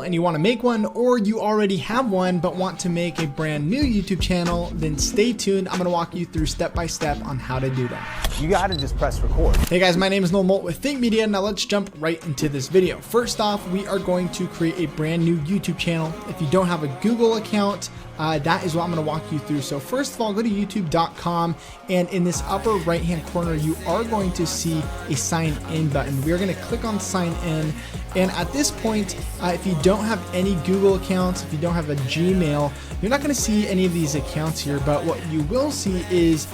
and you want to make one, or you already have one but want to make a brand new YouTube channel, then stay tuned. I'm going to walk you through step by step on how to do that. You got to just press record. Hey guys, my name is Molt with Think Media. Now let's jump right into this video. First off, we are going to create a brand new YouTube channel. If you don't have a Google account, that is what I'm going to walk you through. So first of all, go to youtube.com, and in this upper right hand corner, you are going to see a sign in button. We are going to click on sign in. And at this point, if you don't have any Google accounts, if you don't have a Gmail, you're not going to see any of these accounts here, but what you will see is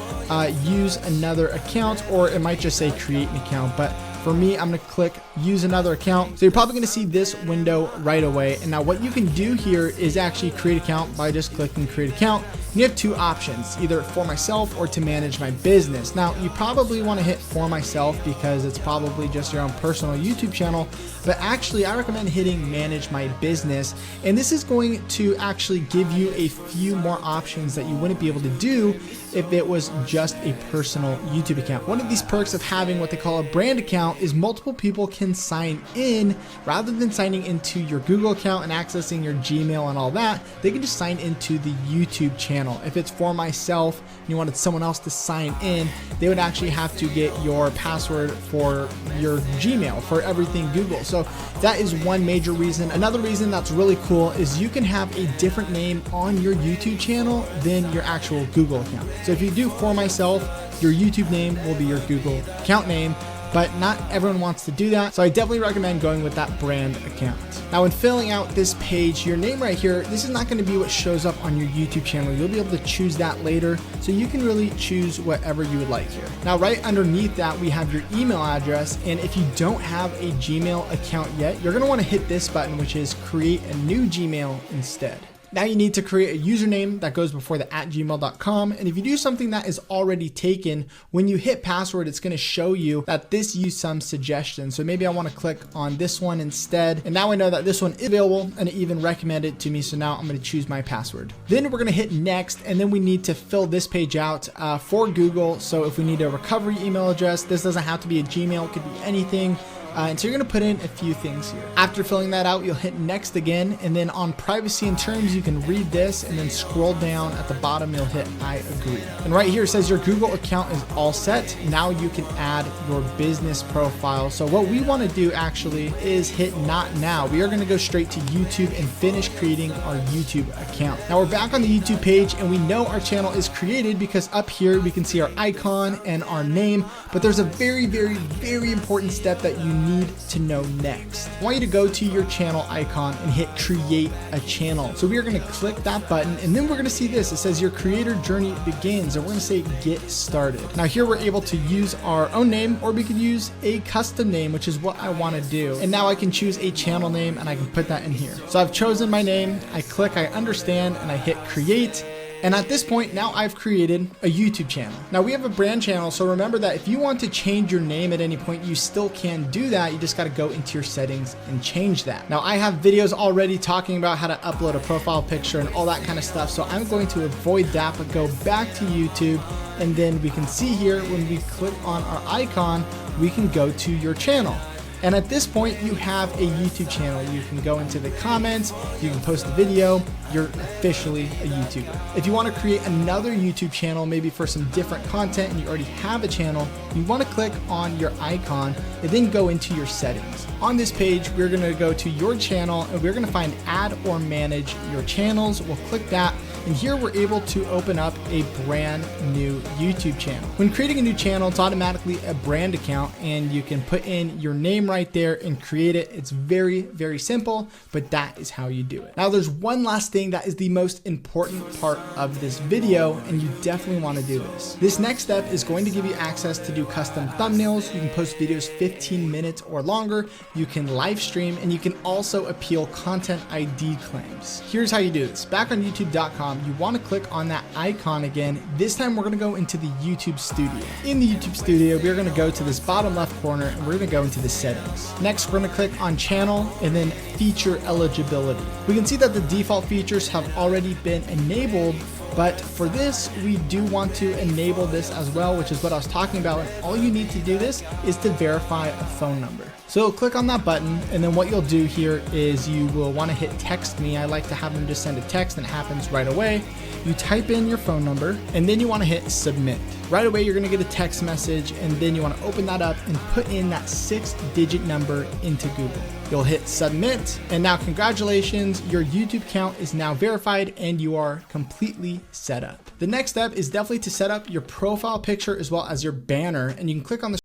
use another account, or it might just say create an account. But for me, I'm going to click use another account. So you're probably going to see this window right away. And now what you can do here is actually create account by just clicking create account. And you have two options, either for myself or to manage my business. Now you probably want to hit for myself because it's probably just your own personal YouTube channel, but actually I recommend hitting manage my business. And this is going to actually give you a few more options that you wouldn't be able to do if it was just a personal YouTube account. One of these perks of having what they call a brand account is multiple people can sign in. Rather than signing into your Google account and accessing your Gmail and all that, they can just sign into the YouTube channel. If it's for myself and you wanted someone else to sign in, they would actually have to get your password for your Gmail for everything Google. So that is one major reason. Another reason that's really cool is you can have a different name on your YouTube channel than your actual Google account. So if you do for myself, your YouTube name will be your Google account name, but not everyone wants to do that. So I definitely recommend going with that brand account. Now when filling out this page, your name right here, this is not going to be what shows up on your YouTube channel. You'll be able to choose that later. So you can really choose whatever you would like here. Now right underneath that, we have your email address. And if you don't have a Gmail account yet, you're going to want to hit this button, which is create a new Gmail instead. Now you need to create a username that goes before the @gmail.com. And if you do something that is already taken, when you hit password, it's going to show you that this used some suggestions. So maybe I want to click on this one instead. And now I know that this one is available, and it even recommended it to me. So now I'm going to choose my password. Then we're going to hit next, and then we need to fill this page out for Google. So if we need a recovery email address, this doesn't have to be a Gmail, it could be anything. And so you're going to put in a few things here. After filling that out, you'll hit next again. And then on privacy and terms, you can read this and then scroll down at the bottom, you'll hit I agree. And right here it says your Google account is all set. Now you can add your business profile. So what we want to do actually is hit not now. We are going to go straight to YouTube and finish creating our YouTube account. Now we're back on the YouTube page, and we know our channel is created because up here we can see our icon and our name, but there's a very, very, very important step that you need to know next. I want you to go to your channel icon and hit create a channel. So we are going to click that button, and then we're going to see this. It says your creator journey begins, and we're going to say get started. Now here we're able to use our own name, or we could use a custom name, which is what I want to do. And now I can choose a channel name, and I can put that in here. So I've chosen my name, I click I understand, and I hit create. And at this point, now I've created a YouTube channel. Now we have a brand channel, so remember that if you want to change your name at any point, you still can do that. You just got to go into your settings and change that. Now I have videos already talking about how to upload a profile picture and all that kind of stuff, so I'm going to avoid that, but go back to YouTube, and then we can see here when we click on our icon, we can go to your channel. And at this point, you have a YouTube channel. You can go into the comments, you can post a video, you're officially a YouTuber. If you want to create another YouTube channel, maybe for some different content, and you already have a channel, you want to click on your icon and then go into your settings. On this page, we're going to go to your channel, and we're going to find add or manage your channels. We'll click that. And here we're able to open up a brand new YouTube channel. When creating a new channel, it's automatically a brand account, and you can put in your name right there and create it. It's very, very simple, but that is how you do it. Now there's one last thing that is the most important part of this video, and you definitely want to do this. This next step is going to give you access to do custom thumbnails. You can post videos 15 minutes or longer. You can live stream, and you can also appeal content ID claims. Here's how you do this. Back on youtube.com, you want to click on that icon again. This time we're going to go into the YouTube studio. In the YouTube studio, we're going to go to this bottom left corner, and we're going to go into the settings. Next, we're going to click on channel and then feature eligibility. We can see that the default features have already been enabled, but for this, we do want to enable this as well, which is what I was talking about. And all you need to do this is to verify a phone number. So click on that button, and then what you'll do here is you will want to hit text me. I like to have them just send a text and it happens right away. You type in your phone number and then you want to hit submit. Right away, you're going to get a text message, and then you want to open that up and put in that 6-digit number into Google. You'll hit submit, and now congratulations, your YouTube account is now verified and you are completely set up. The next step is definitely to set up your profile picture as well as your banner, and you can click on the